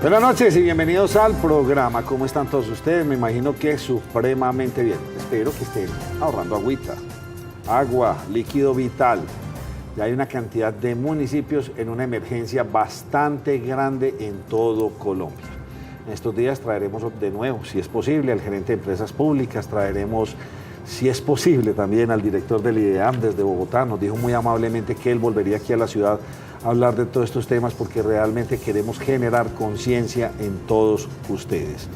Buenas noches y bienvenidos al programa. ¿Cómo están todos ustedes? Me imagino que supremamente bien. Espero que estén ahorrando agüita, agua, líquido vital. Ya hay una cantidad de municipios en una emergencia bastante grande en todo Colombia. En estos días traeremos de nuevo, si es posible, al gerente de empresas públicas, traeremos, si es posible, también al director del IDEAM desde Bogotá. Nos dijo muy amablemente que él volvería aquí a la ciudad a hablar de todos estos temas porque realmente queremos generar conciencia en todos ustedes.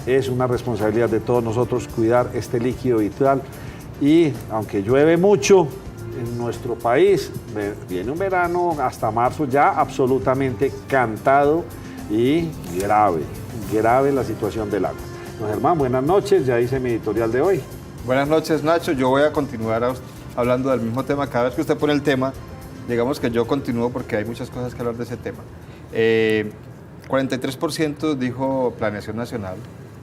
Es una responsabilidad de todos nosotros cuidar este líquido vital y aunque llueve mucho en nuestro país, viene un verano hasta marzo ya absolutamente cantado y grave la situación del agua. Don Germán, buenas noches, ya hice mi editorial de hoy. Buenas noches, Nacho. Yo voy a continuar hablando del mismo tema. Cada vez que usted pone el tema, digamos que yo continúo porque hay muchas cosas que hablar de ese tema. 43% dijo Planeación Nacional,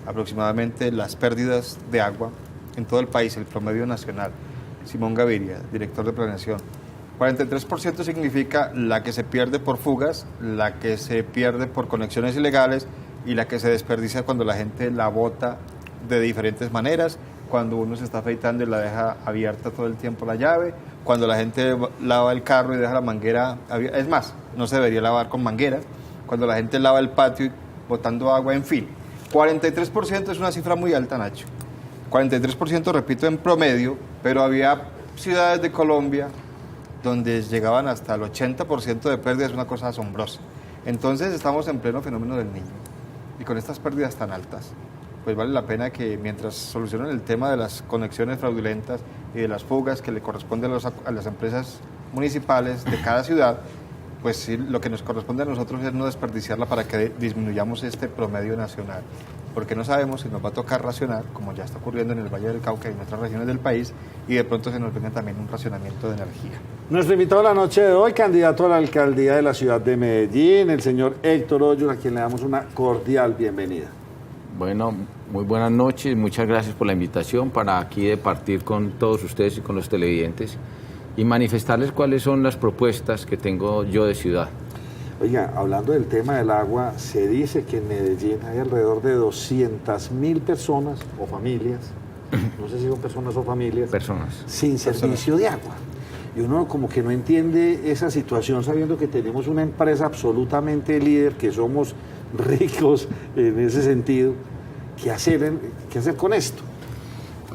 aproximadamente las pérdidas de agua en todo el país, el promedio nacional. Simón Gaviria, director de Planeación. 43% significa la que se pierde por fugas, la que se pierde por conexiones ilegales y la que se desperdicia cuando la gente la bota de diferentes maneras, cuando uno se está afeitando y la deja abierta todo el tiempo la llave, cuando la gente lava el carro y deja la manguera abierta. Es más, no se debería lavar con manguera, cuando la gente lava el patio botando agua, en fin. 43% es una cifra muy alta, Nacho. 43%, repito, en promedio, pero había ciudades de Colombia donde llegaban hasta el 80% de pérdidas, una cosa asombrosa. Entonces estamos en pleno fenómeno del Niño. Y con estas pérdidas tan altas, pues vale la pena que mientras solucionen el tema de las conexiones fraudulentas y de las fugas que le corresponden a las empresas municipales de cada ciudad, pues sí, lo que nos corresponde a nosotros es no desperdiciarla para que disminuyamos este promedio nacional. Porque no sabemos si nos va a tocar racionar, como ya está ocurriendo en el Valle del Cauca y en otras regiones del país, y de pronto se nos venga también un racionamiento de energía. Nuestro invitado de la noche de hoy, candidato a la alcaldía de la ciudad de Medellín, el señor Héctor Hoyos, a quien le damos una cordial bienvenida. Bueno, muy buenas noches, muchas gracias por la invitación para aquí departir con todos ustedes y con los televidentes y manifestarles cuáles son las propuestas que tengo yo de ciudad. Oiga, hablando del tema del agua, se dice que en Medellín hay alrededor de 200.000 personas o familias, no sé si son personas o familias, sin servicio de agua. Y uno como que no entiende esa situación sabiendo que tenemos una empresa absolutamente líder, que somos ricos en ese sentido. ¿Qué hacer con esto?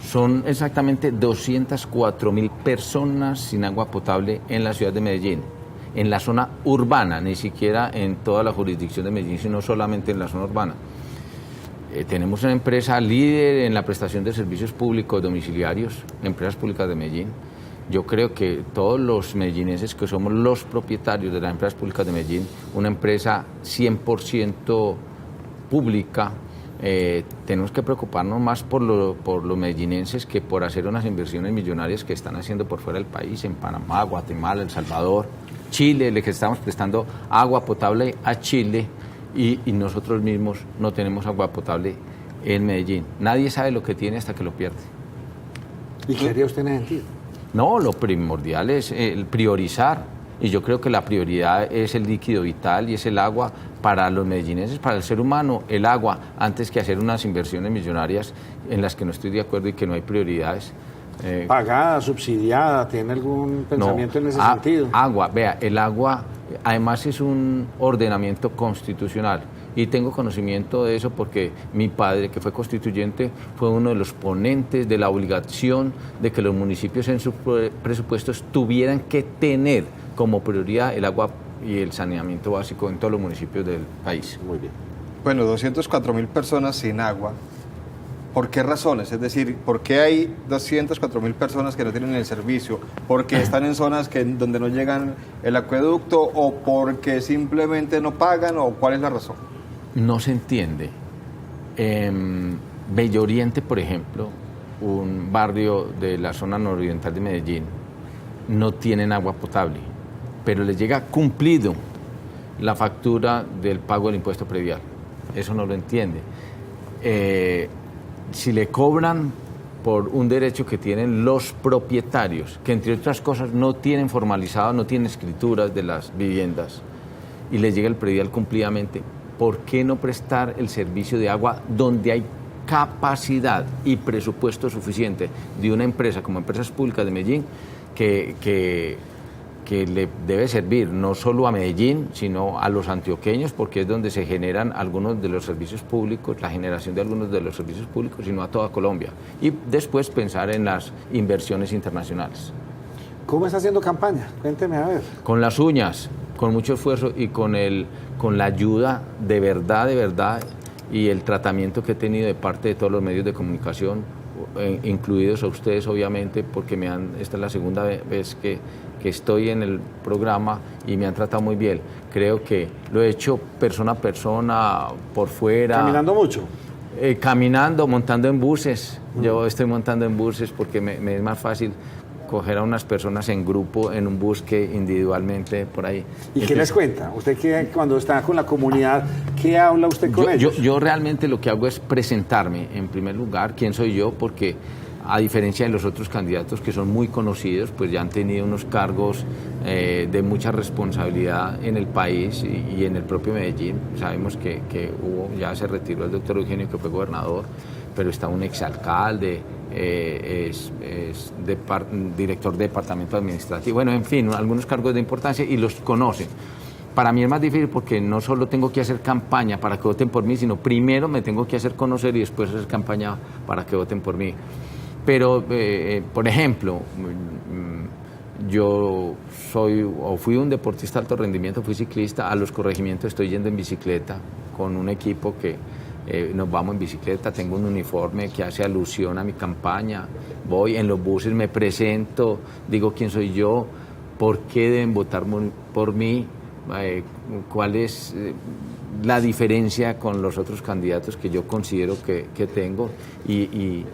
Son exactamente 204.000 personas sin agua potable en la ciudad de Medellín, en la zona urbana, ni siquiera en toda la jurisdicción de Medellín, sino solamente en la zona urbana. Tenemos una empresa líder en la prestación de servicios públicos domiciliarios, Empresas Públicas de Medellín. Yo creo que todos los medellinenses que somos los propietarios de las Empresas Públicas de Medellín, una empresa 100% pública, tenemos que preocuparnos más por los medellinenses que por hacer unas inversiones millonarias que están haciendo por fuera del país, en Panamá, Guatemala, El Salvador, Chile, le que estamos prestando agua potable a Chile y nosotros mismos no tenemos agua potable en Medellín. Nadie sabe lo que tiene hasta que lo pierde. ¿Y qué haría usted en ese sentido? No, lo primordial es el priorizar, y yo creo que la prioridad es el líquido vital y es el agua para los medellinenses, para el ser humano, el agua, antes que hacer unas inversiones millonarias en las que no estoy de acuerdo y que no hay prioridades. ¿Pagada, subsidiada? ¿Tiene algún pensamiento en ese sentido? Agua, vea, el agua además es un ordenamiento constitucional. Y tengo conocimiento de eso porque mi padre, que fue constituyente, fue uno de los ponentes de la obligación de que los municipios en sus presupuestos tuvieran que tener como prioridad el agua y el saneamiento básico en todos los municipios del país. Muy bien. Bueno, 204.000 personas sin agua. ¿Por qué razones? Es decir, ¿por qué hay 204.000 personas que no tienen el servicio? ¿Porque están en zonas donde no llegan el acueducto o porque simplemente no pagan o cuál es la razón? No se entiende. Bello Oriente, por ejemplo, un barrio de la zona nororiental de Medellín, no tienen agua potable, pero les llega cumplido la factura del pago del impuesto predial. Eso no lo entiende. Si le cobran por un derecho que tienen los propietarios, que entre otras cosas no tienen formalizado, no tienen escrituras de las viviendas, y les llega el predial cumplidamente, ¿por qué no prestar el servicio de agua donde hay capacidad y presupuesto suficiente de una empresa como Empresas Públicas de Medellín que le debe servir no solo a Medellín, sino a los antioqueños, porque es donde se generan algunos de los servicios públicos, la generación de algunos de los servicios públicos, sino a toda Colombia? Y después pensar en las inversiones internacionales. ¿Cómo está haciendo campaña? Cuénteme a ver. Con las uñas, con mucho esfuerzo y con la ayuda de verdad, y el tratamiento que he tenido de parte de todos los medios de comunicación, incluidos a ustedes obviamente, porque esta es la segunda vez que estoy en el programa y me han tratado muy bien. Creo que lo he hecho persona a persona, por fuera. ¿Caminando mucho? Caminando, montando en buses. Yo estoy montando en buses porque me es más fácil coger a unas personas en grupo en un bus que individualmente por ahí. ¿Y qué les cuenta? Usted cuando está con la comunidad, ¿qué habla usted con ellos? Yo realmente lo que hago es presentarme, en primer lugar, quién soy yo, porque a diferencia de los otros candidatos que son muy conocidos, pues ya han tenido unos cargos de mucha responsabilidad en el país y en el propio Medellín. Sabemos que ya se retiró el doctor Eugenio, que fue gobernador, pero está un exalcalde, es director de departamento administrativo, bueno, en fin, algunos cargos de importancia y los conocen. Para mí es más difícil porque no solo tengo que hacer campaña para que voten por mí, sino primero me tengo que hacer conocer y después hacer campaña para que voten por mí. Pero, por ejemplo, yo fui un deportista de alto rendimiento, fui ciclista, a los corregimientos estoy yendo en bicicleta con un equipo que nos vamos en bicicleta, tengo un uniforme que hace alusión a mi campaña, voy en los buses, me presento, digo quién soy yo, por qué deben votar por mí, cuál es la diferencia con los otros candidatos que yo considero que tengo y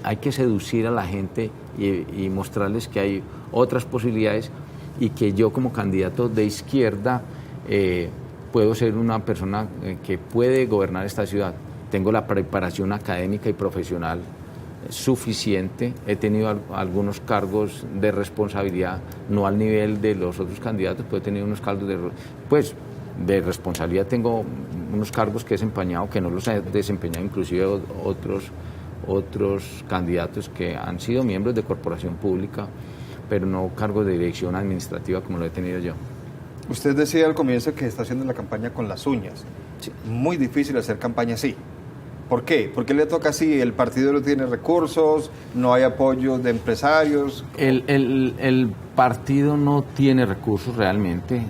hay que seducir a la gente y mostrarles que hay otras posibilidades y que yo como candidato de izquierda puedo ser una persona que puede gobernar esta ciudad. Tengo la preparación académica y profesional suficiente, he tenido algunos cargos de responsabilidad, no al nivel de los otros candidatos, pero he tenido unos cargos de responsabilidad, tengo unos cargos que he desempeñado que no los he desempeñado inclusive otros candidatos que han sido miembros de corporación pública, pero no cargos de dirección administrativa como lo he tenido yo. Usted decía al comienzo que está haciendo la campaña con las uñas. Sí. Muy difícil hacer campaña así. ¿Por qué? ¿Por qué le toca así? ¿El partido no tiene recursos? ¿No hay apoyo de empresarios? El partido no tiene recursos realmente.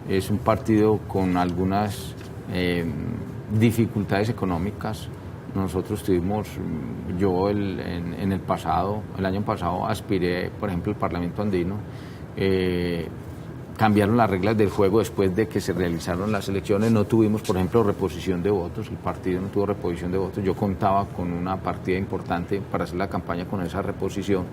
Es un partido con algunas dificultades económicas. Nosotros tuvimos, en el año pasado aspiré, por ejemplo, al Parlamento Andino. Cambiaron las reglas del juego después de que se realizaron las elecciones. No tuvimos, por ejemplo, reposición de votos. El partido no tuvo reposición de votos. Yo contaba con una partida importante para hacer la campaña con esa reposición.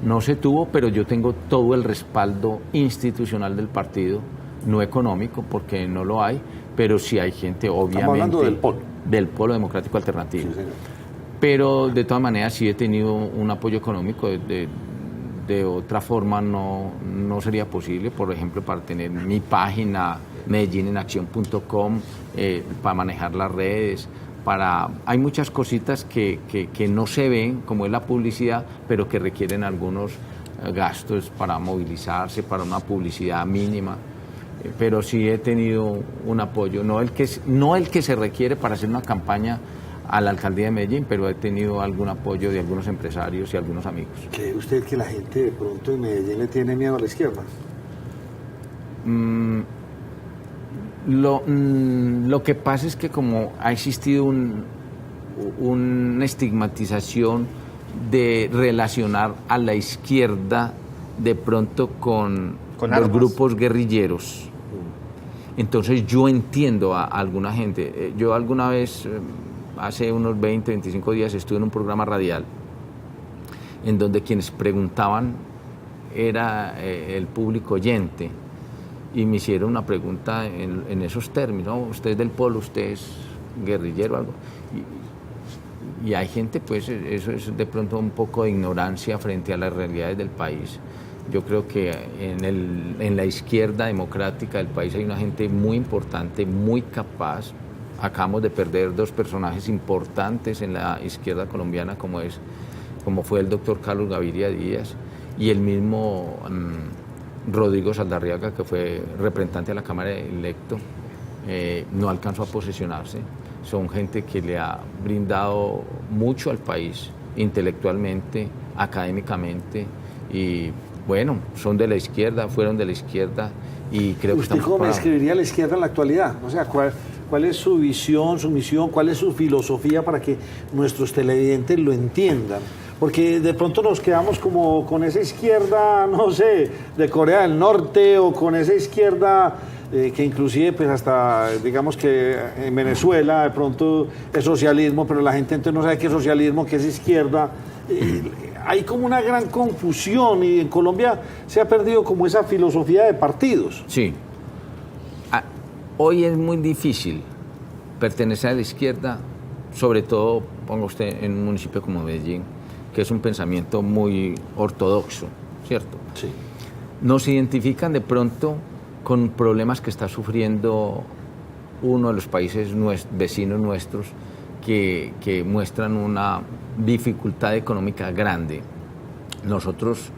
No se tuvo, pero yo tengo todo el respaldo institucional del partido, no económico, porque no lo hay, pero sí hay gente, obviamente. Estamos hablando del polo. Del Polo Democrático Alternativo. Sí, señor. Pero de todas maneras sí he tenido un apoyo económico. De otra forma no sería posible, por ejemplo, para tener mi página medellinenaction.com, para manejar las redes, hay muchas cositas que no se ven, como es la publicidad, pero que requieren algunos gastos para movilizarse, para una publicidad mínima. Pero sí he tenido un apoyo, no el que se requiere para hacer una campaña a la alcaldía de Medellín, pero he tenido algún apoyo de algunos empresarios y algunos amigos. ¿Cree usted que la gente de pronto en Medellín le tiene miedo a la izquierda? Lo que pasa es que como ha existido una estigmatización de relacionar a la izquierda de pronto con los grupos guerrilleros. Entonces yo entiendo a alguna gente. Yo alguna vez, hace unos 20, 25 días, estuve en un programa radial en donde quienes preguntaban era el público oyente y me hicieron una pregunta en esos términos, ¿no? Usted es del polo, usted es guerrillero o algo. Y hay gente, pues eso es de pronto un poco de ignorancia frente a las realidades del país. Yo creo que en la izquierda democrática del país hay una gente muy importante, muy capaz. Acabamos de perder dos personajes importantes en la izquierda colombiana, como fue el doctor Carlos Gaviria Díaz y el mismo Rodrigo Saldarriaga, que fue representante de la Cámara electo. No alcanzó a posesionarse. Son gente que le ha brindado mucho al país, intelectualmente, académicamente, y bueno, son de la izquierda, fueron de la izquierda, y creo que ¿Usted estamos cómo preparados. describiría a la izquierda en la actualidad? O sea, ¿cuál es su visión, su misión, cuál es su filosofía para que nuestros televidentes lo entiendan? Porque de pronto nos quedamos como con esa izquierda, no sé, de Corea del Norte, o con esa izquierda que inclusive pues hasta digamos que en Venezuela de pronto es socialismo, pero la gente entonces no sabe qué es socialismo, qué es izquierda. Hay como una gran confusión, y en Colombia se ha perdido como esa filosofía de partidos. Sí. Hoy es muy difícil pertenecer a la izquierda, sobre todo, ponga usted, en un municipio como Medellín, que es un pensamiento muy ortodoxo, ¿cierto? Sí. Nos identifican de pronto con problemas que está sufriendo uno de los países vecinos nuestros que muestran una dificultad económica grande. Nosotros,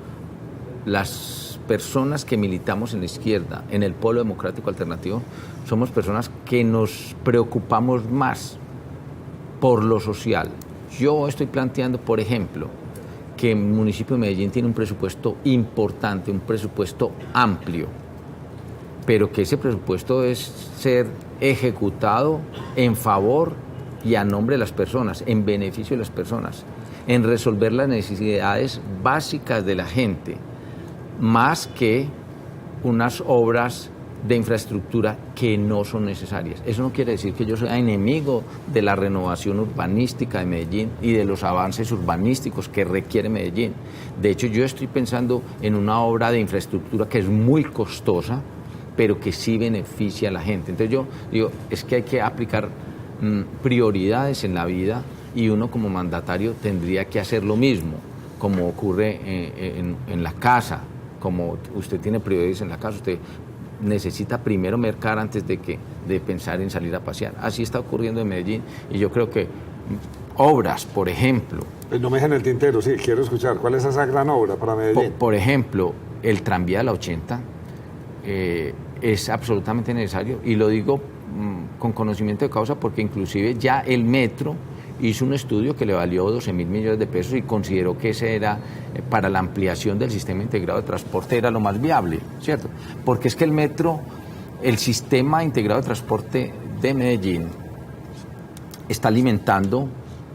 las personas que militamos en la izquierda, en el Polo Democrático Alternativo, somos personas que nos preocupamos más por lo social. Yo estoy planteando, por ejemplo, que el municipio de Medellín tiene un presupuesto importante, un presupuesto amplio, pero que ese presupuesto es ser ejecutado en favor y a nombre de las personas, en beneficio de las personas, en resolver las necesidades básicas de la gente, más que unas obras de infraestructura que no son necesarias. Eso no quiere decir que yo sea enemigo de la renovación urbanística de Medellín y de los avances urbanísticos que requiere Medellín. De hecho, yo estoy pensando en una obra de infraestructura que es muy costosa, pero que sí beneficia a la gente. Entonces yo digo, es que hay que aplicar prioridades en la vida, y uno como mandatario tendría que hacer lo mismo, como ocurre en la casa. Como usted tiene prioridades en la casa, usted necesita primero mercar antes de pensar en salir a pasear. Así está ocurriendo en Medellín, y yo creo que obras, por ejemplo... No me dejen el tintero, sí, quiero escuchar. ¿Cuál es esa gran obra para Medellín? Por ejemplo, el tranvía de la 80 es absolutamente necesario, y lo digo con conocimiento de causa, porque inclusive ya el metro hizo un estudio que le valió 12.000 millones de pesos y consideró que ese era, para la ampliación del sistema integrado de transporte, era lo más viable, ¿cierto? Porque es que el metro, el sistema integrado de transporte de Medellín, está alimentando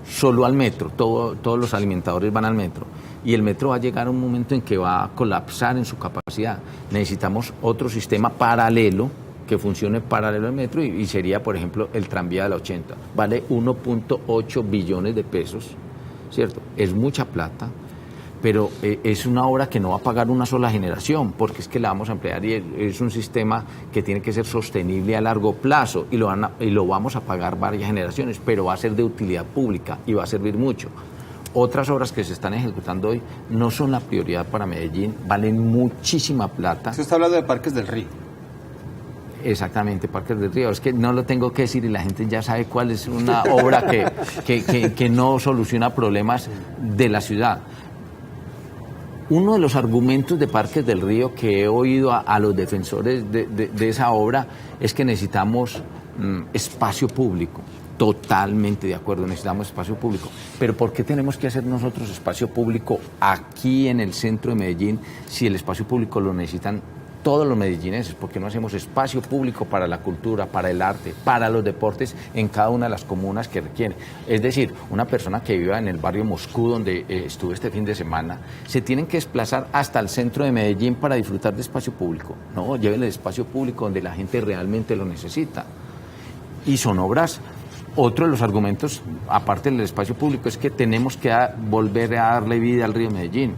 solo al metro, todos los alimentadores van al metro, y el metro va a llegar a un momento en que va a colapsar en su capacidad. Necesitamos otro sistema paralelo, que funcione paralelo al metro, y sería, por ejemplo, el tranvía de la 80. Vale 1.8 billones de pesos, ¿cierto? Es mucha plata, pero es una obra que no va a pagar una sola generación, porque es que la vamos a emplear, y es un sistema que tiene que ser sostenible a largo plazo, y lo vamos a pagar varias generaciones, pero va a ser de utilidad pública y va a servir mucho. Otras obras que se están ejecutando hoy no son la prioridad para Medellín, valen muchísima plata. Usted está hablando de Parques del Río. Exactamente, Parques del Río. Es que no lo tengo que decir y la gente ya sabe cuál es una obra que no soluciona problemas de la ciudad. Uno de los argumentos de Parques del Río que he oído a los defensores de esa obra es que necesitamos espacio público. Totalmente de acuerdo, necesitamos espacio público. Pero ¿por qué tenemos que hacer nosotros espacio público aquí en el centro de Medellín si el espacio público lo necesitan todos los medellineses? ¿Por qué no hacemos espacio público para la cultura, para el arte, para los deportes en cada una de las comunas que requieren? Es decir, una persona que viva en el barrio Moscú, donde estuve este fin de semana, se tienen que desplazar hasta el centro de Medellín para disfrutar de espacio público. No, lleven el espacio público donde la gente realmente lo necesita. Y son obras. Otro de los argumentos, aparte del espacio público, es que tenemos que volver a darle vida al río Medellín.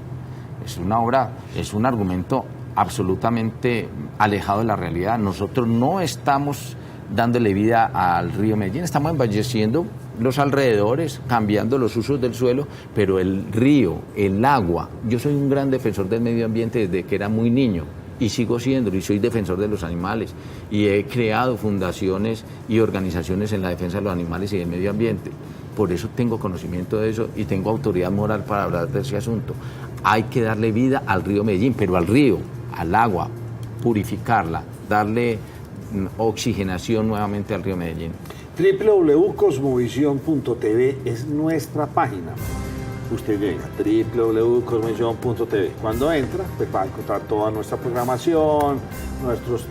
Es una obra, es un argumento absolutamente alejado de la realidad. Nosotros no estamos dándole vida al río Medellín. Estamos embelleciendo los alrededores, cambiando los usos del suelo, pero el río, el agua, yo soy un gran defensor del medio ambiente desde que era muy niño y sigo siendo, y soy defensor de los animales y he creado fundaciones y organizaciones en la defensa de los animales y del medio ambiente. Por eso tengo conocimiento de eso y tengo autoridad moral para hablar de ese asunto. Hay que darle vida al río Medellín, pero al río, al agua, purificarla, darle oxigenación nuevamente al río Medellín. www.cosmovisión.tv es nuestra página. Usted llega www.cosmovisión.tv. Cuando entra, pues va a encontrar toda nuestra programación, nuestros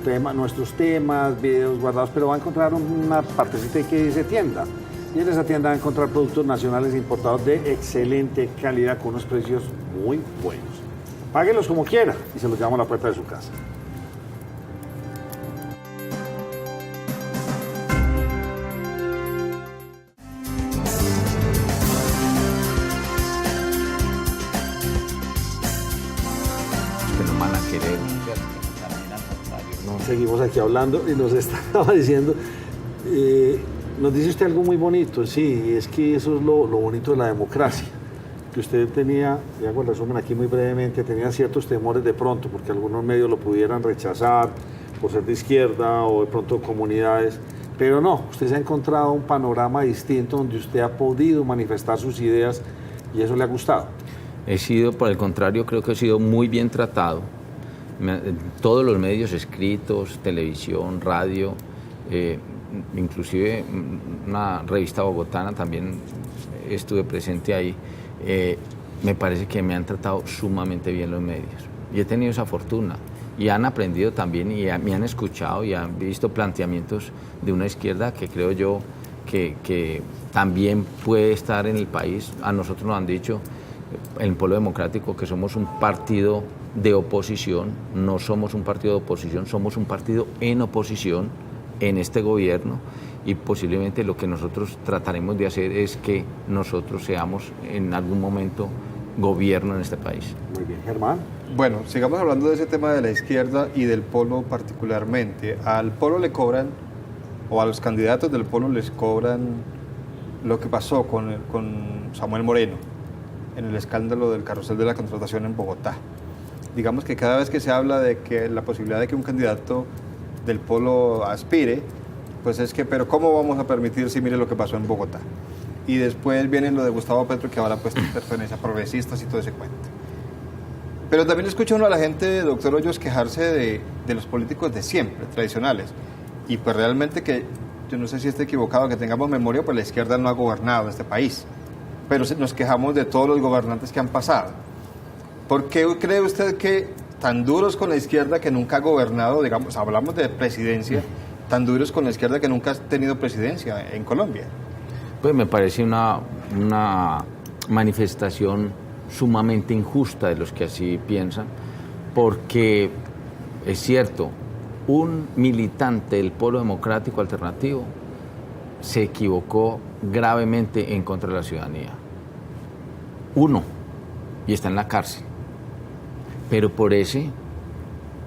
temas, videos guardados, pero va a encontrar una partecita que dice tienda. Y en esa tienda va a encontrar productos nacionales importados de excelente calidad con unos precios muy buenos. Páguelos como quiera y se los llevamos a la puerta de su casa. Seguimos aquí hablando y nos estaba diciendo, nos dice usted algo muy bonito, sí, es que eso es lo bonito de la democracia, que usted tenía, y hago el resumen aquí muy brevemente, tenía ciertos temores de pronto, porque algunos medios lo pudieran rechazar por ser de izquierda o de pronto comunidades, pero no, usted se ha encontrado un panorama distinto donde usted ha podido manifestar sus ideas y eso le ha gustado. He sido, por el contrario, creo que he sido muy bien tratado. Todos los medios escritos, televisión, radio, inclusive una revista bogotana también estuve presente ahí, me parece que me han tratado sumamente bien los medios y he tenido esa fortuna y han aprendido también y me han escuchado y han visto planteamientos de una izquierda que creo yo que también puede estar en el país. A nosotros nos han dicho en el Polo Democrático que somos un partido de oposición, no somos un partido de oposición, somos un partido en oposición en este gobierno y posiblemente lo que nosotros trataremos de hacer es que nosotros seamos en algún momento gobierno en este país. Muy bien, Germán. Bueno, sigamos hablando de ese tema de la izquierda y del Polo particularmente. Al Polo le cobran, o a los candidatos del Polo les cobran lo que pasó con Samuel Moreno en el escándalo del carrusel de la contratación en Bogotá. Digamos que cada vez que se habla de que la posibilidad de que un candidato del Polo aspire, pues es que, pero ¿cómo vamos a permitir si mire lo que pasó en Bogotá? Y después viene lo de Gustavo Petro, que ahora pues pertenece a progresistas y todo ese cuento. Pero también escucha uno a la gente, doctor Hoyos, quejarse de los políticos de siempre, tradicionales. Y pues realmente que, yo no sé si esté equivocado, que tengamos memoria, pues la izquierda no ha gobernado este país. Pero nos quejamos de todos los gobernantes que han pasado. ¿Por qué cree usted que tan duros con la izquierda que nunca ha gobernado, digamos, hablamos de presidencia, tan duros con la izquierda que nunca ha tenido presidencia en Colombia? Pues me parece una manifestación sumamente injusta de los que así piensan, porque es cierto, un militante del Polo Democrático Alternativo se equivocó gravemente en contra de la ciudadanía. Uno, y está en la cárcel. Pero por ese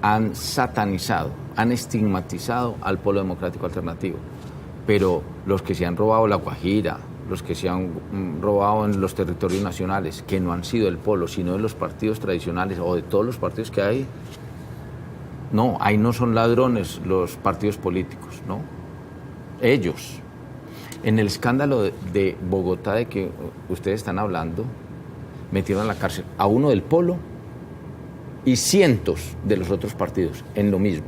han satanizado, han estigmatizado al Polo Democrático Alternativo. Pero los que se han robado la Guajira, los que se han robado en los territorios nacionales, que no han sido del Polo, sino de los partidos tradicionales o de todos los partidos que hay, no, ahí no son ladrones los partidos políticos, ¿no? Ellos. En el escándalo de Bogotá de que ustedes están hablando, metieron a la cárcel a uno del Polo y cientos de los otros partidos en lo mismo,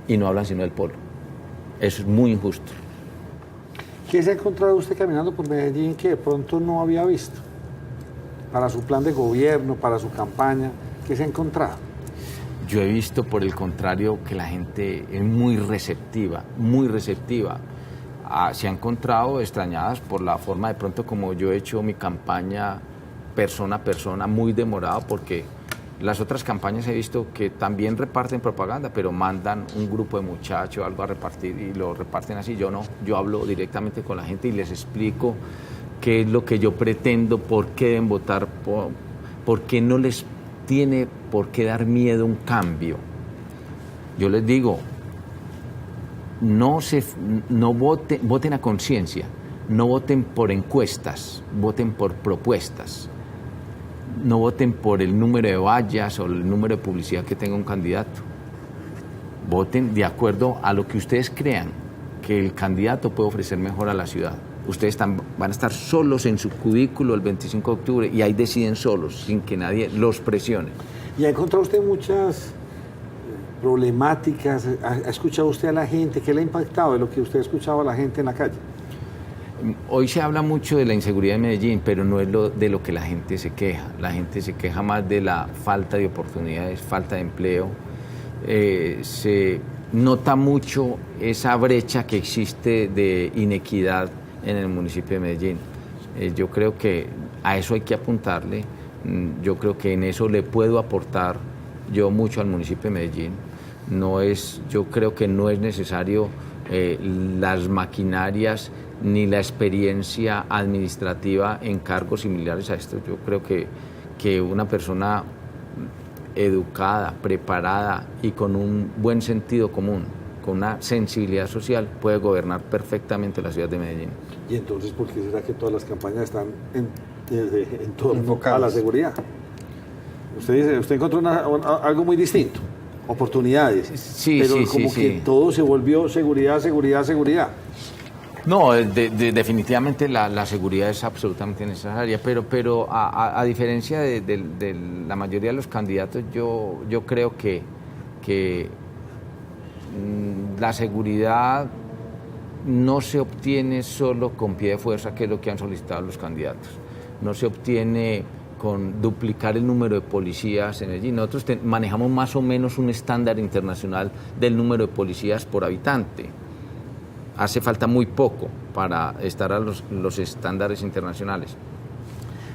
y no hablan sino del Polo. Eso es muy injusto. ¿Qué se ha encontrado usted caminando por Medellín que de pronto no había visto? Para su plan de gobierno, para su campaña, ¿qué se ha encontrado? Yo he visto, por el contrario, que la gente es muy receptiva, muy receptiva. Se ha encontrado extrañadas por la forma de pronto como yo he hecho mi campaña persona a persona, muy demorado, porque las otras campañas he visto que también reparten propaganda, pero mandan un grupo de muchachos algo a repartir y lo reparten así. Yo no, yo hablo directamente con la gente y les explico qué es lo que yo pretendo, por qué deben votar, por qué no les tiene por qué dar miedo un cambio. Yo les digo, no voten a conciencia, no voten por encuestas, voten por propuestas. No voten por el número de vallas o el número de publicidad que tenga un candidato. Voten de acuerdo a lo que ustedes crean que el candidato puede ofrecer mejor a la ciudad. Ustedes van a estar solos en su cubículo el 25 de octubre y ahí deciden solos, sin que nadie los presione. ¿Y ha encontrado usted muchas problemáticas? ¿Ha escuchado usted a la gente? ¿Qué le ha impactado de lo que usted ha escuchado a la gente en la calle? Hoy se habla mucho de la inseguridad de Medellín, pero no es de lo que la gente se queja. La gente se queja más de la falta de oportunidades, falta de empleo. Se nota mucho esa brecha que existe de inequidad en el municipio de Medellín. Yo creo que a eso hay que apuntarle. Yo creo que en eso le puedo aportar yo mucho al municipio de Medellín. Yo creo que no es necesario las maquinarias ni la experiencia administrativa en cargos similares a esto. Yo creo que una persona educada, preparada y con un buen sentido común, con una sensibilidad social, puede gobernar perfectamente la ciudad de Medellín. ¿Y entonces por qué será que todas las campañas están en torno enfocadas a la seguridad? Usted dice, usted encontró algo muy distinto, oportunidades, sí, pero sí, como sí, que sí. todo se volvió seguridad, seguridad, seguridad. No, definitivamente la seguridad es absolutamente necesaria, pero a diferencia de la mayoría de los candidatos, yo creo que la seguridad no se obtiene solo con pie de fuerza, que es lo que han solicitado los candidatos. No se obtiene con duplicar el número de policías en Medellín. Nosotros manejamos más o menos un estándar internacional del número de policías por habitante. Hace falta muy poco para estar a los estándares internacionales.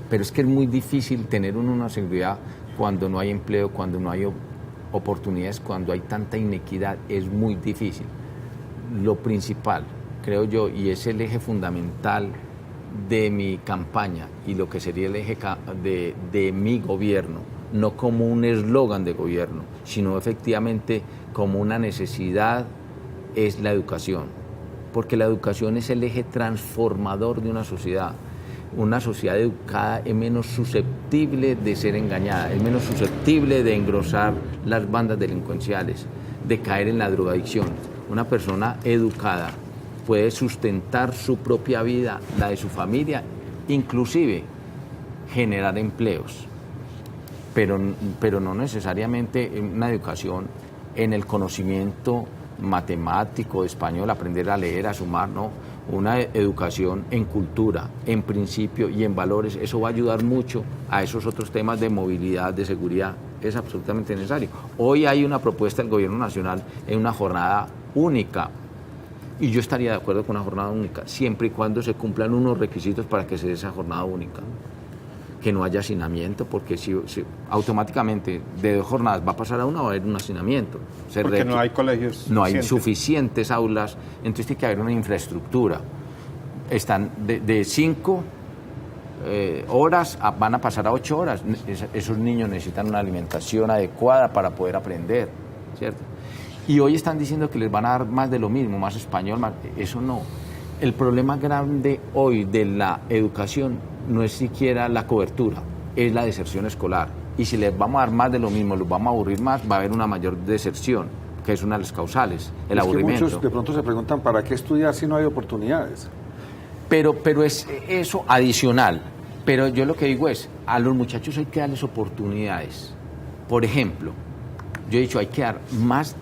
Pero es que es muy difícil tener una seguridad cuando no hay empleo, cuando no hay oportunidades, cuando hay tanta inequidad. Es muy difícil. Lo principal, creo yo, y es el eje fundamental de mi campaña y lo que sería el eje de mi gobierno, no como un eslogan de gobierno, sino efectivamente como una necesidad, es la educación. Porque la educación es el eje transformador de una sociedad. Una sociedad educada es menos susceptible de ser engañada, es menos susceptible de engrosar las bandas delincuenciales, de caer en la drogadicción. Una persona educada puede sustentar su propia vida, la de su familia, inclusive generar empleos, pero no necesariamente una educación en el conocimiento matemático, español, aprender a leer, a sumar, no. Una educación en cultura, en principio y en valores, eso va a ayudar mucho a esos otros temas de movilidad, de seguridad, es absolutamente necesario. Hoy hay una propuesta del Gobierno Nacional en una jornada única, y yo estaría de acuerdo con una jornada única, siempre y cuando se cumplan unos requisitos para que se dé esa jornada única. Que no haya hacinamiento, porque si automáticamente de 2 jornadas va a pasar a una, va a haber un hacinamiento. Porque no hay colegios no hay suficientes aulas, entonces tiene que haber una infraestructura. Están de 5 horas, van a pasar a 8 horas. Esos niños necesitan una alimentación adecuada para poder aprender, ¿cierto? Y hoy están diciendo que les van a dar más de lo mismo, más español, más, eso no. El problema grande hoy de la educación no es siquiera la cobertura, es la deserción escolar. Y si les vamos a dar más de lo mismo, los vamos a aburrir más, va a haber una mayor deserción, que es una de las causales, el aburrimiento. Muchos de pronto se preguntan, ¿para qué estudiar si no hay oportunidades? Pero es eso adicional. Pero yo lo que digo es, a los muchachos hay que darles oportunidades. Por ejemplo, yo he dicho, hay que dar más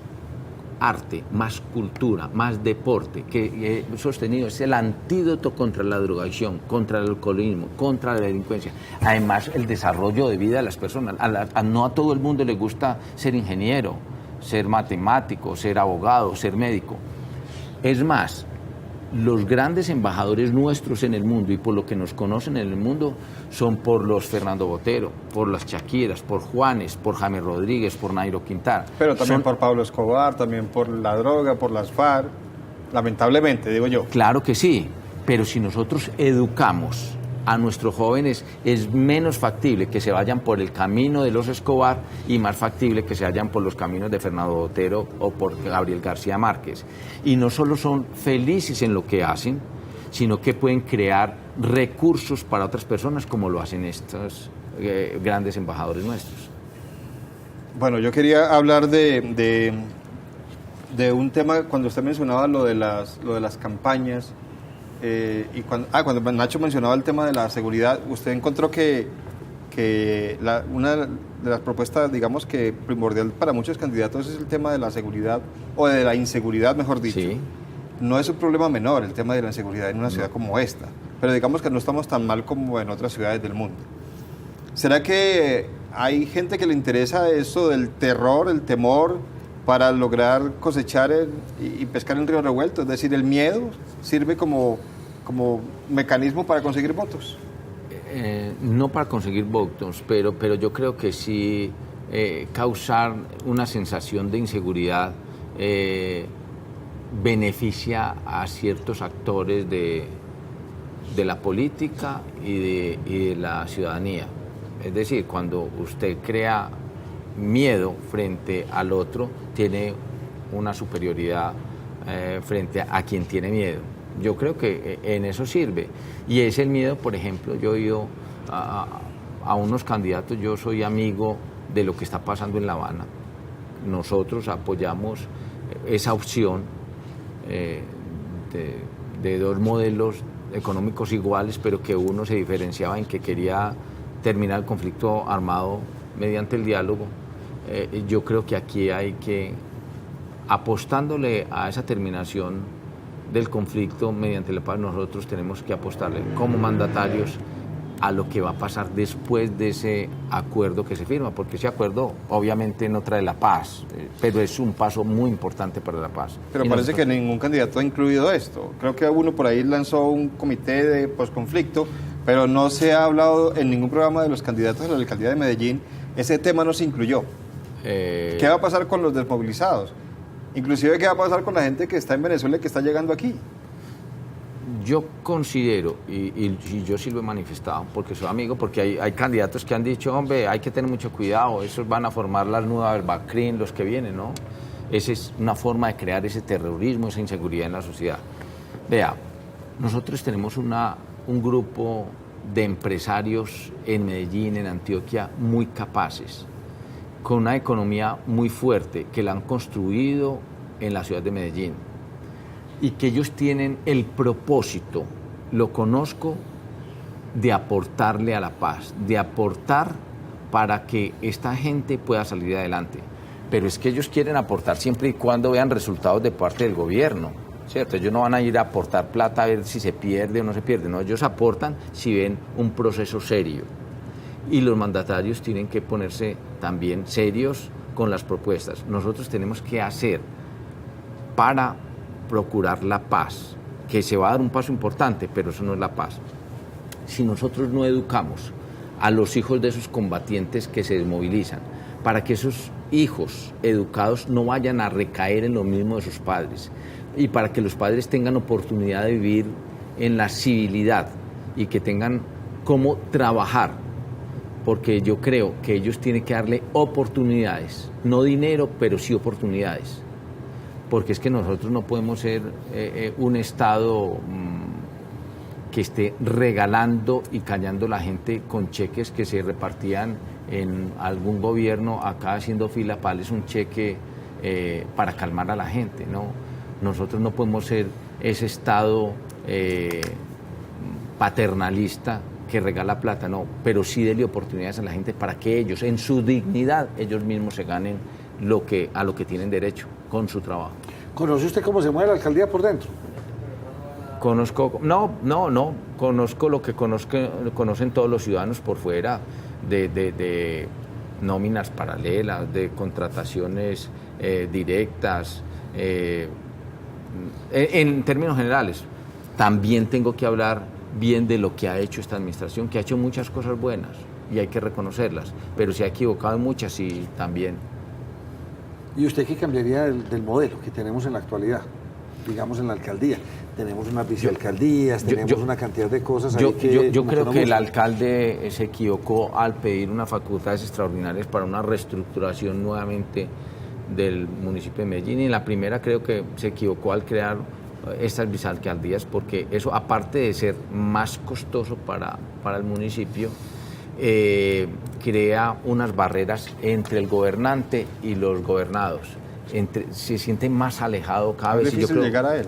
arte, más cultura, más deporte, que he sostenido es el antídoto contra la drogadicción, contra el alcoholismo, contra la delincuencia. Además, el desarrollo de vida de las personas. No a todo el mundo le gusta ser ingeniero, ser matemático, ser abogado, ser médico. Es más, los grandes embajadores nuestros en el mundo y por lo que nos conocen en el mundo son por los Fernando Botero, por las Shakiras, por Juanes, por James Rodríguez, por Nairo Quintana. Pero también por Pablo Escobar, también por la droga, por las FARC, lamentablemente, digo yo. Claro que sí, pero si nosotros educamos a nuestros jóvenes es menos factible que se vayan por el camino de los Escobar y más factible que se vayan por los caminos de Fernando Botero o por Gabriel García Márquez. Y no solo son felices en lo que hacen, sino que pueden crear recursos para otras personas como lo hacen estos grandes embajadores nuestros. Bueno, yo quería hablar de un tema cuando usted mencionaba lo de las campañas. Y cuando Nacho mencionaba el tema de la seguridad, usted encontró que una de las propuestas, digamos que primordial para muchos candidatos es el tema de la seguridad, o de la inseguridad, mejor dicho. Sí. No es un problema menor el tema de la inseguridad en una ciudad como esta, pero digamos que no estamos tan mal como en otras ciudades del mundo. ¿Será que hay gente que le interesa eso del terror, el temor, para lograr cosechar y pescar en río revuelto? Es decir, el miedo sirve como mecanismo para conseguir votos. No para conseguir votos, pero yo creo que sí causar una sensación de inseguridad beneficia a ciertos actores de la política y de la ciudadanía. Es decir, cuando usted crea miedo frente al otro, tiene una superioridad frente a quien tiene miedo. Yo creo que en eso sirve. Y es el miedo, por ejemplo, yo he ido a unos candidatos, yo soy amigo de lo que está pasando en La Habana. Nosotros apoyamos esa opción de dos modelos económicos iguales, pero que uno se diferenciaba en que quería terminar el conflicto armado mediante el diálogo. Yo creo que aquí hay que, apostándole a esa terminación del conflicto mediante la paz, nosotros tenemos que apostarle como mandatarios a lo que va a pasar después de ese acuerdo que se firma, porque ese acuerdo obviamente no trae la paz, pero es un paso muy importante para la paz. Pero parece que ningún candidato ha incluido esto. Creo que uno por ahí lanzó un comité de posconflicto, pero no se ha hablado en ningún programa de los candidatos a la alcaldía de Medellín. Ese tema no se incluyó. ¿Qué va a pasar con los desmovilizados? Inclusive, ¿qué va a pasar con la gente que está en Venezuela y que está llegando aquí? Yo considero, y yo sí lo he manifestado, porque soy amigo, porque hay candidatos que han dicho, hombre, hay que tener mucho cuidado, esos van a formar las nuevas del Bacrín, los que vienen, ¿no? Esa es una forma de crear ese terrorismo, esa inseguridad en la sociedad. Vea, nosotros tenemos un grupo de empresarios en Medellín, en Antioquia, muy capaces, con una economía muy fuerte, que la han construido en la ciudad de Medellín, y que ellos tienen el propósito, lo conozco, de aportarle a la paz, de aportar para que esta gente pueda salir adelante. Pero es que ellos quieren aportar siempre y cuando vean resultados de parte del gobierno, ¿cierto? Ellos no van a ir a aportar plata a ver si se pierde o no se pierde, no, ellos aportan si ven un proceso serio. Y los mandatarios tienen que ponerse también serios con las propuestas. Nosotros tenemos que hacer para procurar la paz, que se va a dar un paso importante, pero eso no es la paz. Si nosotros no educamos a los hijos de esos combatientes que se desmovilizan, para que esos hijos educados no vayan a recaer en lo mismo de sus padres, y para que los padres tengan oportunidad de vivir en la civilidad y que tengan cómo trabajar, porque yo creo que ellos tienen que darle oportunidades, no dinero, pero sí oportunidades, porque es que nosotros no podemos ser un Estado que esté regalando y callando a la gente con cheques que se repartían en algún gobierno acá haciendo fila para darles un cheque para calmar a la gente, ¿no? Nosotros no podemos ser ese Estado paternalista que regala plata, no, pero sí dele oportunidades a la gente para que ellos, en su dignidad, ellos mismos se ganen a lo que tienen derecho con su trabajo. ¿Conoce usted cómo se mueve la alcaldía por dentro? Conozco lo que conocen todos los ciudadanos por fuera, de nóminas paralelas, de contrataciones directas, en términos generales. También tengo que hablar bien de lo que ha hecho esta administración, que ha hecho muchas cosas buenas y hay que reconocerlas, pero se ha equivocado en muchas y también. ¿Y usted qué cambiaría del modelo que tenemos en la actualidad? digamos, en la alcaldía. Tenemos unas vicealcaldías, tenemos una cantidad de cosas ahí yo como creo no que el gustan. alcalde se equivocó al pedir unas facultades extraordinarias para una reestructuración nuevamente del municipio de Medellín. Y en la primera creo que se equivocó al crear estas vicealcaldías, porque eso, aparte de ser más costoso para el municipio, crea unas barreras entre el gobernante y los gobernados. Se siente más alejado cada vez. Es difícil llegar a él.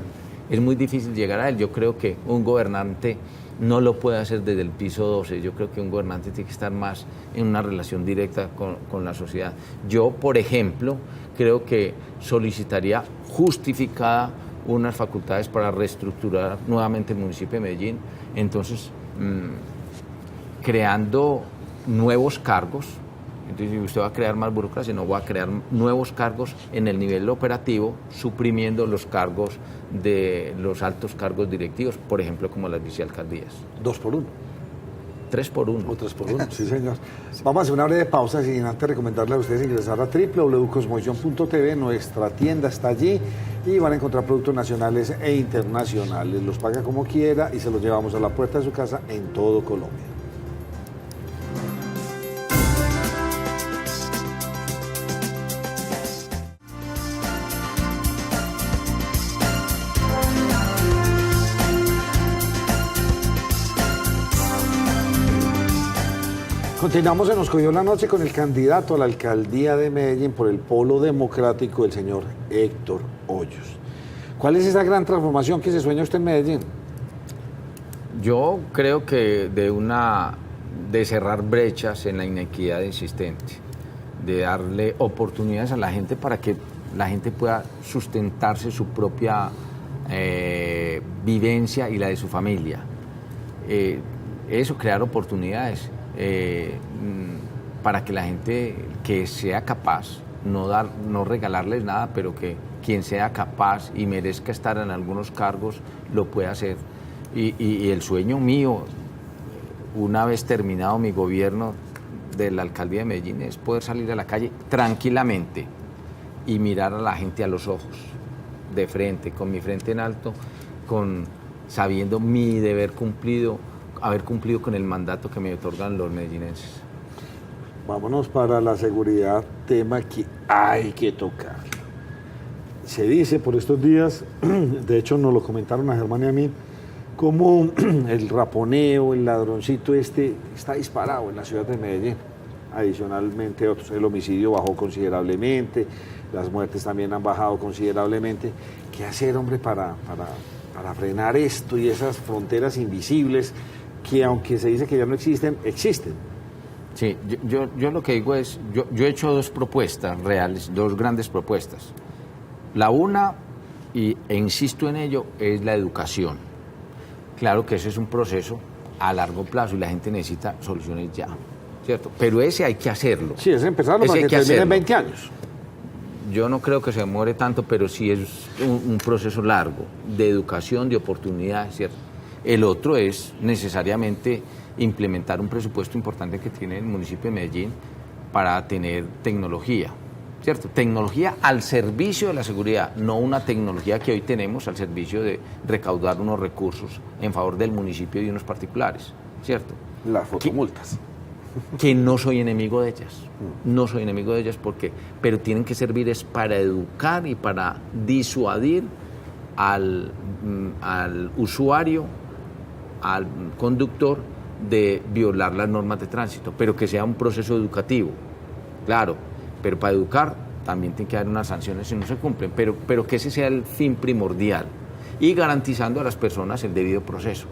Es muy difícil llegar a él. Yo creo que un gobernante no lo puede hacer desde el piso 12. Yo creo que un gobernante tiene que estar más en una relación directa con la sociedad. Yo, por ejemplo, creo que solicitaría justificada unas facultades para reestructurar nuevamente el municipio de Medellín. Entonces, creando nuevos cargos. Entonces, si usted va a crear más burocracia, no va a crear nuevos cargos en el nivel operativo, suprimiendo los cargos de los altos cargos directivos, por ejemplo, como las vicealcaldías. 2 por 1. 3 por 1. O 3 por 1, sí señor. Vamos a hacer una breve pausa sin antes recomendarle a ustedes ingresar a www.cosmovisión.tv. Nuestra tienda está allí y van a encontrar productos nacionales e internacionales. Los paga como quiera y se los llevamos a la puerta de su casa en todo Colombia. Continuamos en Nos Cogió la Noche con el candidato a la alcaldía de Medellín por el Polo Democrático, el señor Héctor Hoyos. ¿Cuál es esa gran transformación que se sueña usted en Medellín? Yo creo que de cerrar brechas en la inequidad existente, de darle oportunidades a la gente para que la gente pueda sustentarse su propia vivencia y la de su familia. Eso, crear oportunidades. Para que la gente que sea capaz, no regalarles nada, pero que quien sea capaz y merezca estar en algunos cargos lo pueda hacer. Y el sueño mío, una vez terminado mi gobierno de la alcaldía de Medellín, es poder salir a la calle tranquilamente y mirar a la gente a los ojos, de frente, con mi frente en alto, sabiendo mi deber cumplido, haber cumplido con el mandato que me otorgan los medellinenses. Vámonos para la seguridad, tema que hay que tocar. Se dice por estos días, de hecho nos lo comentaron a Germán y a mí, como el raponeo, el ladroncito está disparado en la ciudad de Medellín. Adicionalmente, el homicidio bajó considerablemente, las muertes también han bajado considerablemente. ¿Qué hacer, hombre, para frenar esto y esas fronteras invisibles que, aunque se dice que ya no existen, existen? Sí, yo lo que digo es, yo he hecho 2 propuestas reales, 2 grandes propuestas. La una, e insisto en ello, es la educación. Claro que ese es un proceso a largo plazo y la gente necesita soluciones ya, ¿cierto? Pero ese hay que hacerlo. Sí, es empezarlo para que termine en 20 años. Yo no creo que se demore tanto, pero sí es un proceso largo de educación, de oportunidades, ¿cierto? El otro es necesariamente implementar un presupuesto importante que tiene el municipio de Medellín para tener tecnología, ¿cierto? Tecnología al servicio de la seguridad, no una tecnología que hoy tenemos al servicio de recaudar unos recursos en favor del municipio y de unos particulares, ¿cierto? Las fotomultas. Que no soy enemigo de ellas, no soy enemigo de ellas pero tienen que servir es para educar y para disuadir al usuario, al conductor, de violar las normas de tránsito, pero que sea un proceso educativo, claro, pero para educar también tiene que haber unas sanciones si no se cumplen, pero que ese sea el fin primordial y garantizando a las personas el debido proceso,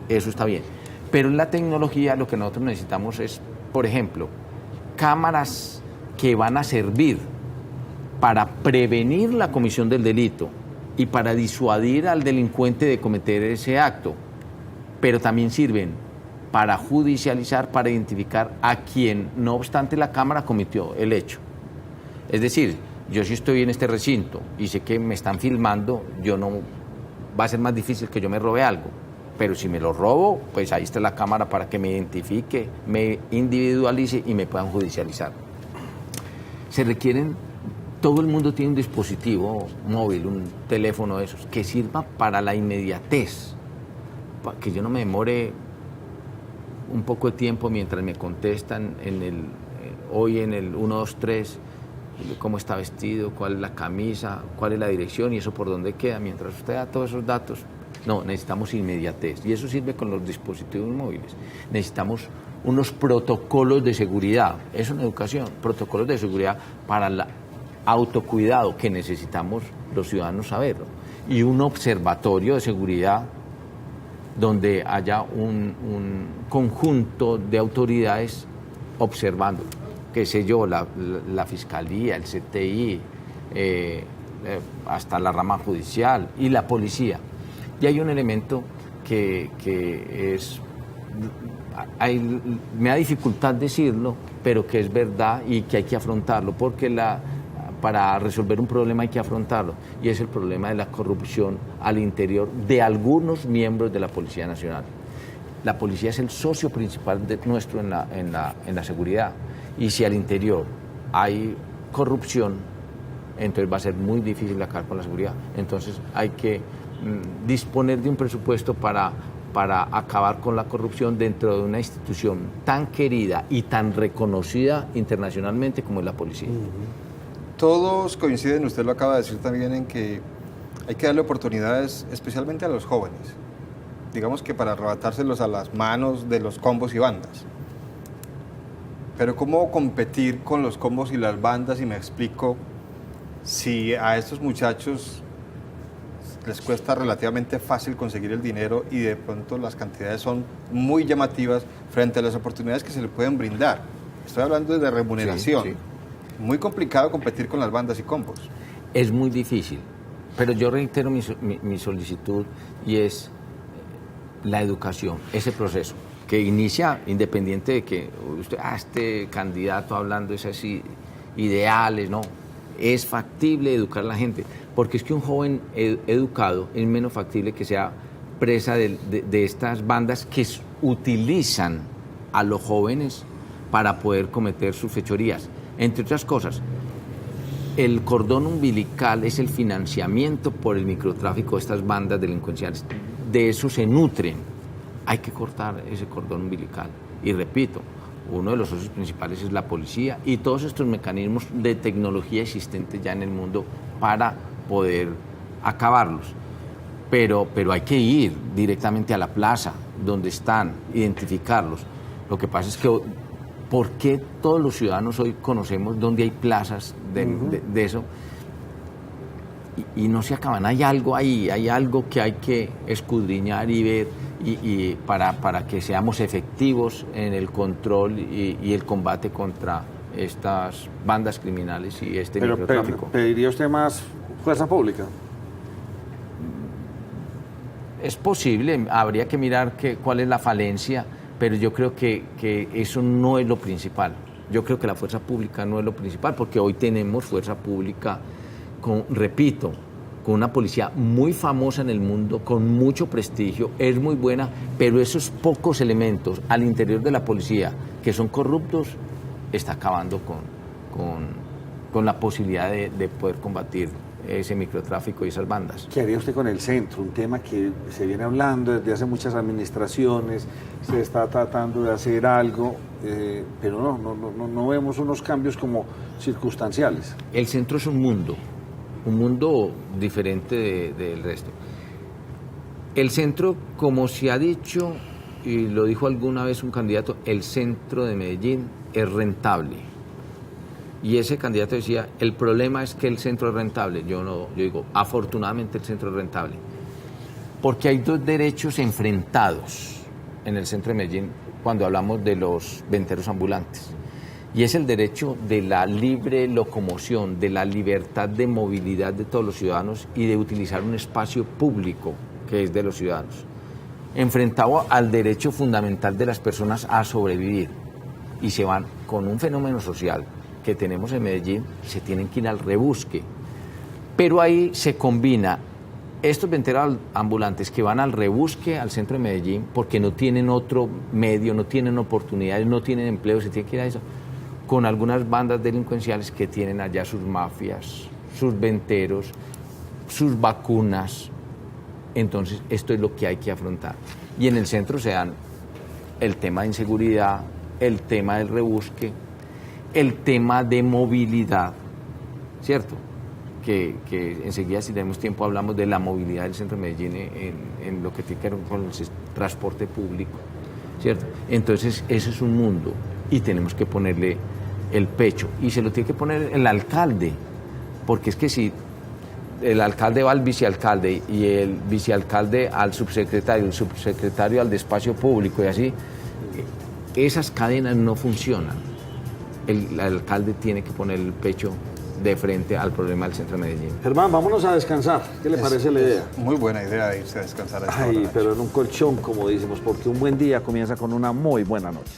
eso está bien. Pero en la tecnología lo que nosotros necesitamos es, por ejemplo, cámaras que van a servir para prevenir la comisión del delito y para disuadir al delincuente de cometer ese acto, pero también sirven para judicializar, para identificar a quien, no obstante la cámara, cometió el hecho. Es decir, yo si estoy en este recinto y sé que me están filmando, va a ser más difícil que yo me robe algo. Pero si me lo robo, pues ahí está la cámara para que me identifique, me individualice y me puedan judicializar. Se requieren todo el mundo tiene un dispositivo móvil, un teléfono de esos, que sirva para la inmediatez, para que yo no me demore un poco de tiempo mientras me contestan hoy en el 123, cómo está vestido, cuál es la camisa, cuál es la dirección y eso por dónde queda, mientras usted da todos esos datos. No, necesitamos inmediatez y eso sirve con los dispositivos móviles. Necesitamos unos protocolos de seguridad, eso en educación, protocolos de seguridad para el autocuidado que necesitamos los ciudadanos saberlo, y un observatorio de seguridad donde haya un conjunto de autoridades observando, qué sé yo, la Fiscalía, el CTI, hasta la rama judicial y la policía. Y hay un elemento que es, me da dificultad decirlo, pero que es verdad y que hay que afrontarlo, porque para resolver un problema hay que afrontarlo, y es el problema de la corrupción al interior de algunos miembros de la Policía Nacional. La policía es el socio principal nuestro en la seguridad, y si al interior hay corrupción, entonces va a ser muy difícil acabar con la seguridad. Entonces hay que disponer de un presupuesto para acabar con la corrupción dentro de una institución tan querida y tan reconocida internacionalmente como es la policía. Todos coinciden, usted lo acaba de decir también, en que hay que darle oportunidades especialmente a los jóvenes, digamos que para arrebatárselos a las manos de los combos y bandas. Pero ¿cómo competir con los combos y las bandas? Y me explico, si a estos muchachos les cuesta relativamente fácil conseguir el dinero y de pronto las cantidades son muy llamativas frente a las oportunidades que se le pueden brindar. Estoy hablando de remuneración. Sí, sí. Muy complicado competir con las bandas y combos. Es muy difícil, pero yo reitero mi solicitud, y es la educación, ese proceso que inicia independiente de que usted, este candidato hablando es así, ideales, no, es factible educar a la gente, porque es que un joven educado es menos factible que sea presa de estas bandas que utilizan a los jóvenes para poder cometer sus fechorías. Entre otras cosas, el cordón umbilical es el financiamiento por el microtráfico de estas bandas delincuenciales. De eso se nutren. Hay que cortar ese cordón umbilical. Y repito, uno de los socios principales es la policía y todos estos mecanismos de tecnología existentes ya en el mundo para poder acabarlos. Pero hay que ir directamente a la plaza donde están, identificarlos. Lo que pasa es que ¿por qué todos los ciudadanos hoy conocemos dónde hay plazas de eso? Y no se acaban. Hay algo ahí, hay algo que hay que escudriñar y ver y para que seamos efectivos en el control y el combate contra estas bandas criminales y este microtráfico. ¿Pediría usted más fuerza pública? Es posible, habría que mirar cuál es la falencia, pero yo creo que eso no es lo principal. Yo creo que la fuerza pública no es lo principal, porque hoy tenemos fuerza pública, repito, con una policía muy famosa en el mundo, con mucho prestigio, es muy buena, pero esos pocos elementos al interior de la policía que son corruptos, está acabando con la posibilidad de poder combatir ese microtráfico y esas bandas. ¿Qué haría usted con el centro? Un tema que se viene hablando desde hace muchas administraciones, se está tratando de hacer algo, pero no vemos unos cambios como circunstanciales. El centro es un mundo diferente del resto. El centro, como se ha dicho, y lo dijo alguna vez un candidato, el centro de Medellín es rentable. Y ese candidato decía, el problema es que el centro es rentable. Yo digo, afortunadamente el centro es rentable. Porque hay dos derechos enfrentados en el centro de Medellín cuando hablamos de los venteros ambulantes. Y es el derecho de la libre locomoción, de la libertad de movilidad de todos los ciudadanos y de utilizar un espacio público que es de los ciudadanos, enfrentado al derecho fundamental de las personas a sobrevivir. Y se van con un fenómeno social que tenemos en Medellín, se tienen que ir al rebusque. Pero ahí se combina estos venteros ambulantes que van al rebusque al centro de Medellín porque no tienen otro medio, no tienen oportunidades, no tienen empleo, se tienen que ir a eso, con algunas bandas delincuenciales que tienen allá sus mafias, sus venteros, sus vacunas. Entonces, esto es lo que hay que afrontar. Y en el centro se dan el tema de inseguridad, el tema del rebusque, el tema de movilidad, ¿cierto? Que enseguida, si tenemos tiempo, hablamos de la movilidad del centro de Medellín en lo que tiene que ver con el transporte público, ¿cierto? Entonces, ese es un mundo y tenemos que ponerle el pecho. Y se lo tiene que poner el alcalde, porque es que si el alcalde va al vicealcalde y el vicealcalde al subsecretario, el subsecretario al despacho público y así, esas cadenas no funcionan. El alcalde tiene que poner el pecho de frente al problema del centro de Medellín. Germán, vámonos a descansar. ¿Qué le parece la idea? Muy buena idea irse a descansar a esta Ay, hora. pero en un colchón, como decimos, porque un buen día comienza con una muy buena noche.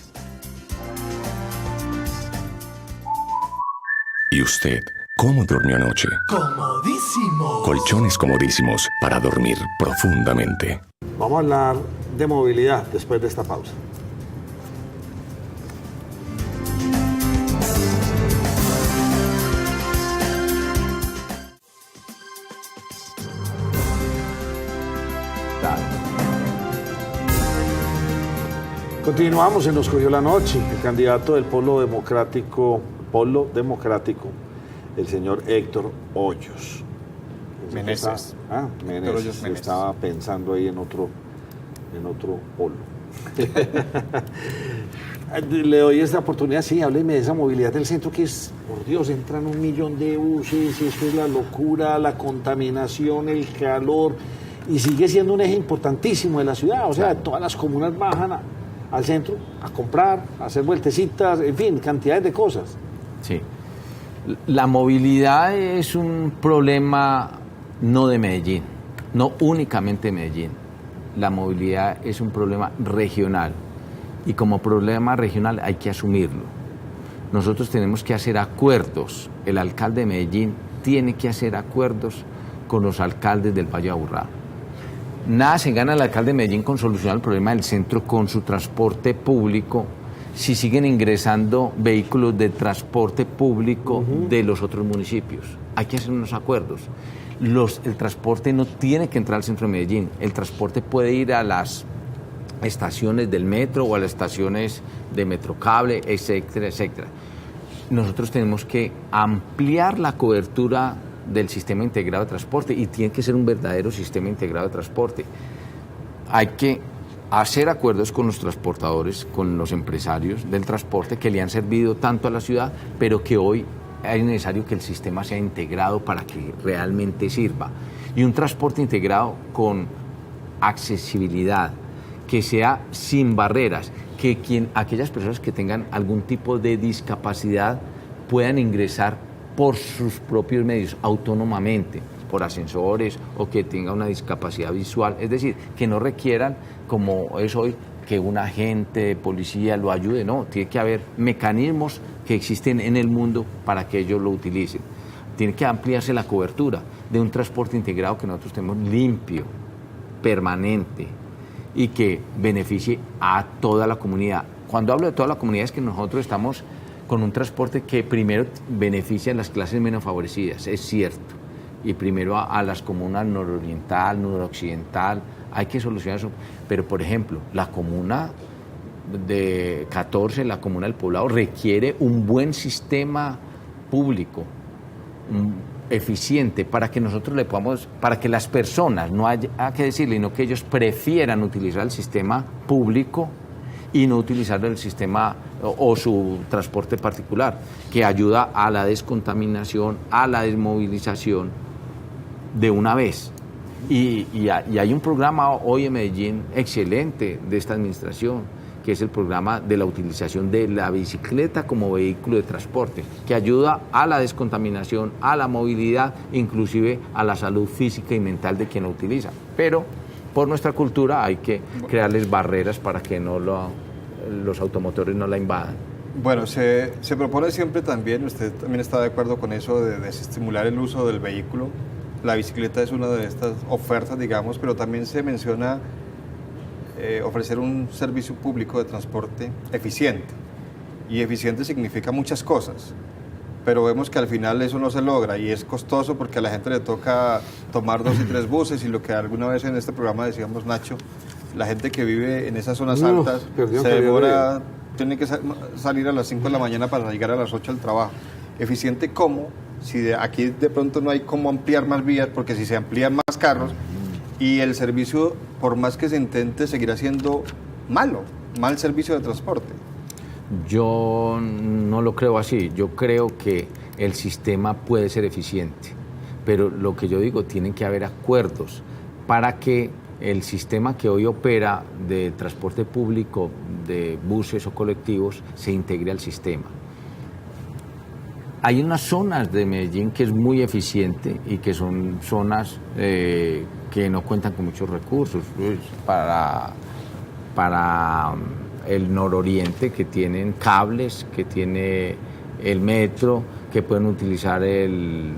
¿Y usted cómo durmió anoche? Comodísimo. Colchones comodísimos para dormir profundamente. Vamos a hablar de movilidad después de esta pausa. Continuamos en Nos Cogió la Noche. El candidato del Polo Democrático, el señor Héctor Hoyos. Meneses. Héctor Hoyos Meneses. Estaba pensando ahí en otro polo. Le doy esta oportunidad, sí, hábleme de esa movilidad del centro que es, por Dios, entran 1 millón de buses, esto es la locura, la contaminación, el calor, y sigue siendo un eje importantísimo de la ciudad. O sea, todas las comunas bajan al centro a comprar, a hacer vueltecitas, en fin, cantidades de cosas. Sí. La movilidad es un problema no de Medellín, no únicamente de Medellín. La movilidad es un problema regional y como problema regional hay que asumirlo. Nosotros tenemos que hacer acuerdos. El alcalde de Medellín tiene que hacer acuerdos con los alcaldes del Valle de Aburrá. Nada se gana el alcalde de Medellín con solucionar el problema del centro con su transporte público si siguen ingresando vehículos de transporte público de los otros municipios. Hay que hacer unos acuerdos. El transporte no tiene que entrar al centro de Medellín. El transporte puede ir a las estaciones del metro o a las estaciones de Metrocable, etcétera, etcétera. Nosotros tenemos que ampliar la cobertura del sistema integrado de transporte y tiene que ser un verdadero sistema integrado de transporte. Hay que hacer acuerdos con los transportadores, con los empresarios del transporte que le han servido tanto a la ciudad, pero que hoy es necesario que el sistema sea integrado para que realmente sirva. Y un transporte integrado con accesibilidad, que sea sin barreras, que aquellas personas que tengan algún tipo de discapacidad puedan ingresar por sus propios medios, autónomamente, por ascensores o que tenga una discapacidad visual, es decir, que no requieran, como es hoy, que un agente de policía lo ayude, no, tiene que haber mecanismos que existen en el mundo para que ellos lo utilicen. Tiene que ampliarse la cobertura de un transporte integrado que nosotros tenemos limpio, permanente y que beneficie a toda la comunidad. Cuando hablo de toda la comunidad es que nosotros estamos con un transporte que primero beneficia a las clases menos favorecidas, es cierto, y primero a las comunas nororiental, noroccidental, hay que solucionar eso. Pero, por ejemplo, la comuna de 14, la comuna del Poblado, requiere un buen sistema público, eficiente, para que nosotros le podamos, para que las personas, no haya que decirle, sino que ellos prefieran utilizar el sistema público y no utilizar el sistema o su transporte particular, que ayuda a la descontaminación, a la desmovilización de una vez. Y hay un programa hoy en Medellín excelente de esta administración, que es el programa de la utilización de la bicicleta como vehículo de transporte, que ayuda a la descontaminación, a la movilidad, inclusive a la salud física y mental de quien lo utiliza. Pero por nuestra cultura hay que crearles barreras para que los automotores no la invadan. Bueno, se propone siempre también, usted también está de acuerdo con eso, de desestimular el uso del vehículo. La bicicleta es una de estas ofertas, digamos, pero también se menciona ofrecer un servicio público de transporte eficiente. y eficiente significa muchas cosas, pero vemos que al final eso no se logra y es costoso porque a la gente le toca tomar 2 y 3 buses y lo que alguna vez en este programa decíamos, Nacho, la gente que vive en esas zonas altas se demora, tiene que salir a las 5 de la mañana para llegar a las 8 al trabajo. Eficiente cómo, si aquí de pronto no hay cómo ampliar más vías, porque si se amplían más carros y el servicio, por más que se intente, seguirá siendo mal servicio de transporte. Yo no lo creo así. Yo creo que el sistema puede ser eficiente, pero lo que yo digo, tienen que haber acuerdos para que el sistema que hoy opera de transporte público, de buses o colectivos, se integre al sistema. Hay unas zonas de Medellín que es muy eficiente y que son zonas que no cuentan con muchos recursos. Pues, para el nororiente, que tienen cables, que tiene el metro, que pueden utilizar el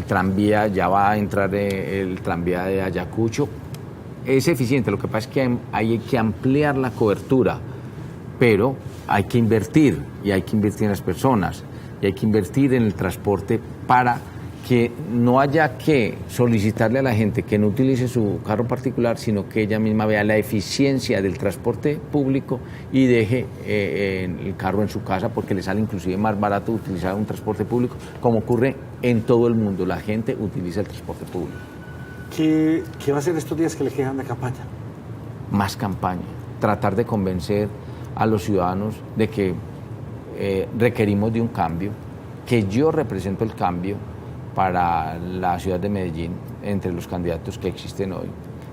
tranvía, ya va a entrar el tranvía de Ayacucho. Es eficiente, lo que pasa es que hay que ampliar la cobertura, pero hay que invertir, y hay que invertir en las personas, y hay que invertir en el transporte para que no haya que solicitarle a la gente que no utilice su carro particular, sino que ella misma vea la eficiencia del transporte público y deje el carro en su casa, porque le sale inclusive más barato utilizar un transporte público, como ocurre en todo el mundo. La gente utiliza el transporte público. ¿Qué va a hacer estos días que le quedan de campaña? Más campaña, tratar de convencer a los ciudadanos de que requerimos de un cambio, que yo represento el cambio para la ciudad de Medellín, entre los candidatos que existen hoy,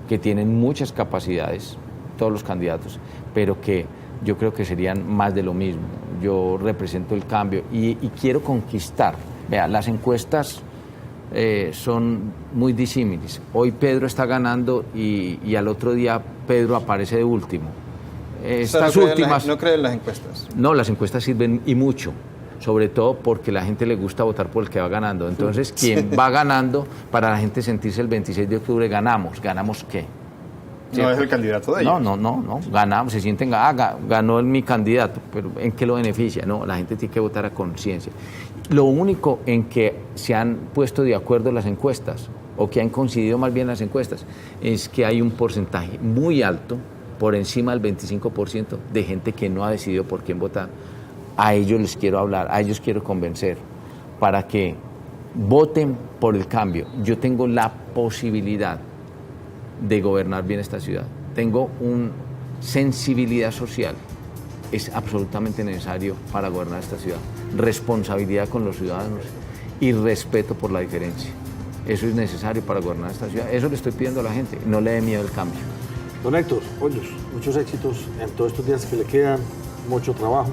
que tienen muchas capacidades, todos los candidatos, pero que yo creo que serían más de lo mismo. Yo represento el cambio y quiero conquistar. Vea, las encuestas son muy disímiles. Hoy Pedro está ganando y al otro día Pedro aparece de último. Estas últimas... ¿No creen las encuestas? No, las encuestas sirven y mucho, sobre todo porque a la gente le gusta votar por el que va ganando. Entonces, quien va ganando, para la gente sentirse el 26 de octubre, ganamos. ¿Ganamos qué? No es el candidato de ellos. No, ganamos, se sienten, ganó mi candidato, pero ¿en qué lo beneficia? No, la gente tiene que votar a conciencia. Lo único en que se han puesto de acuerdo las encuestas, o que han coincidido más bien las encuestas, es que hay un porcentaje muy alto, por encima del 25%, de gente que no ha decidido por quién votar. A ellos les quiero hablar, a ellos quiero convencer, para que voten por el cambio. Yo tengo la posibilidad de gobernar bien esta ciudad. Tengo una sensibilidad social. Es absolutamente necesario para gobernar esta ciudad. Responsabilidad con los ciudadanos y respeto por la diferencia. Eso es necesario para gobernar esta ciudad. Eso le estoy pidiendo a la gente. No le dé miedo el cambio. Don Héctor Hoyos, muchos éxitos en todos estos días que le quedan, mucho trabajo.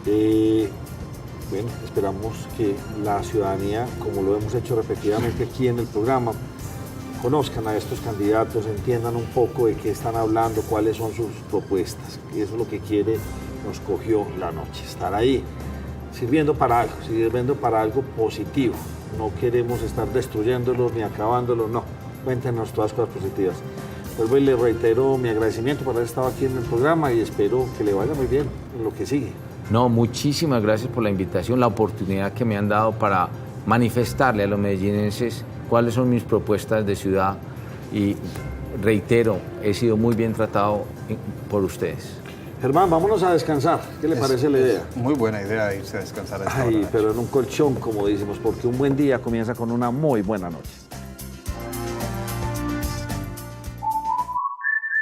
Bueno, esperamos que la ciudadanía, como lo hemos hecho repetidamente aquí en el programa, conozcan a estos candidatos, entiendan un poco de qué están hablando, cuáles son sus propuestas. Y eso es lo que quiere, nos cogió la noche, estar ahí, sirviendo para algo positivo. No queremos estar destruyéndolos ni acabándolos, no. Cuéntenos todas las cosas positivas. Vuelvo y le reitero mi agradecimiento por haber estado aquí en el programa y espero que le vaya muy bien en lo que sigue. No, muchísimas gracias por la invitación, la oportunidad que me han dado para manifestarle a los medellinenses cuáles son mis propuestas de ciudad y reitero, he sido muy bien tratado por ustedes. Germán, vámonos a descansar. ¿Qué le parece la idea? Muy buena idea irse a descansar a esta Ay, hora. pero en un colchón, como decimos, porque un buen día comienza con una muy buena noche.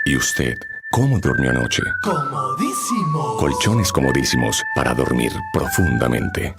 ¿Y usted cómo durmió anoche? Comodísimo. Colchones comodísimos para dormir profundamente.